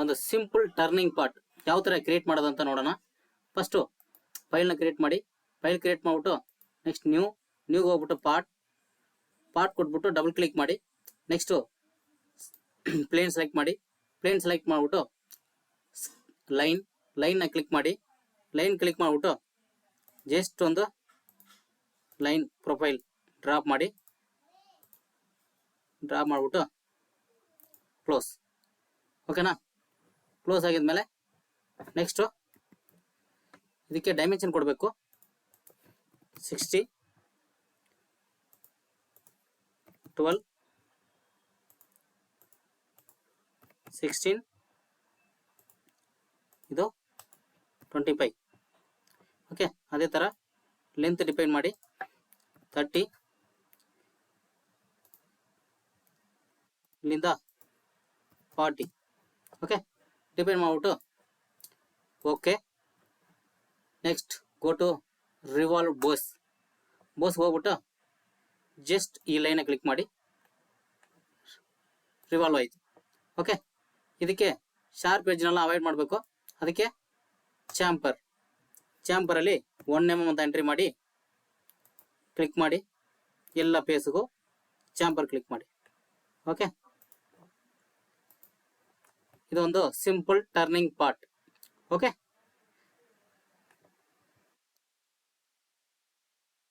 ಒಂದು simple turning part ಯಾವ ಥರ ಕ್ರಿಯೇಟ್ ಮಾಡೋದಂತ ನೋಡೋಣ. ಫಸ್ಟು ಫೈಲ್ನ ಕ್ರಿಯೇಟ್ ಮಾಡಿ, ಫೈಲ್ ಕ್ರಿಯೇಟ್ ಮಾಡಿಬಿಟ್ಟು ನೆಕ್ಸ್ಟ್ ನ್ಯೂಗೆ ಹೋಗ್ಬಿಟ್ಟು ಪಾರ್ಟ್ ಕೊಟ್ಬಿಟ್ಟು ಡಬಲ್ ಕ್ಲಿಕ್ ಮಾಡಿ. ನೆಕ್ಸ್ಟು ಪ್ಲೇನ್ ಸೆಲೆಕ್ಟ್ ಮಾಡಿ, ಪ್ಲೇನ್ ಸೆಲೆಕ್ಟ್ ಮಾಡಿಬಿಟ್ಟು ಲೈನ್ನ ಕ್ಲಿಕ್ ಮಾಡಿ, ಲೈನ್ ಕ್ಲಿಕ್ ಮಾಡಿಬಿಟ್ಟು ಜಸ್ಟ್ ಒಂದು ಲೈನ್ ಪ್ರೊಫೈಲ್ ಡ್ರಾಪ್ ಮಾಡಿಬಿಟ್ಟು ಕ್ಲೋಸ್. ಓಕೆನಾ? ಕ್ಲೋಸ್ ಆಗಿದ್ಮೇಲೆ ನೆಕ್ಸ್ಟು ಇದಕ್ಕೆ ಡೈಮೆನ್ಷನ್ ಕೊಡಬೇಕು. 60, 12, 16, ಇದು 25. ಓಕೆ, ಅದೇ ಥರ ಲೆಂತ್ ಡಿಪೈನ್ ಮಾಡಿ 30, ಇಲ್ಲಿಂದ 40. ಓಕೆ, ಡಿಪೈನ್ ಮಾಡಿಬಿಟ್ಟು okay. Next go to revolve boss ಹೋಗ್ಬಿಟ್ಟು ಜಸ್ಟ್ ಈ ಲೈನ ಕ್ಲಿಕ್ ಮಾಡಿ, ರಿವಾಲ್ವ್ ಆಯಿತು. ಓಕೆ, ಇದಕ್ಕೆ ಶಾರ್ಪ್ ಎಡ್ಜ್ನೆಲ್ಲ ಅವಾಯ್ಡ್ ಮಾಡಬೇಕು. ಅದಕ್ಕೆ ಚಾಂಪರಲ್ಲಿ 1 mm ಅಂತ ಎಂಟ್ರಿ ಮಾಡಿ ಕ್ಲಿಕ್ ಮಾಡಿ, ಎಲ್ಲ ಪೇಸ್ಗೂ ಚಾಂಪರ್ ಕ್ಲಿಕ್ ಮಾಡಿ. ಓಕೆ, ಇದೊಂದು ಸಿಂಪಲ್ ಟರ್ನಿಂಗ್ ಪಾರ್ಟ್. ಓಕೆ.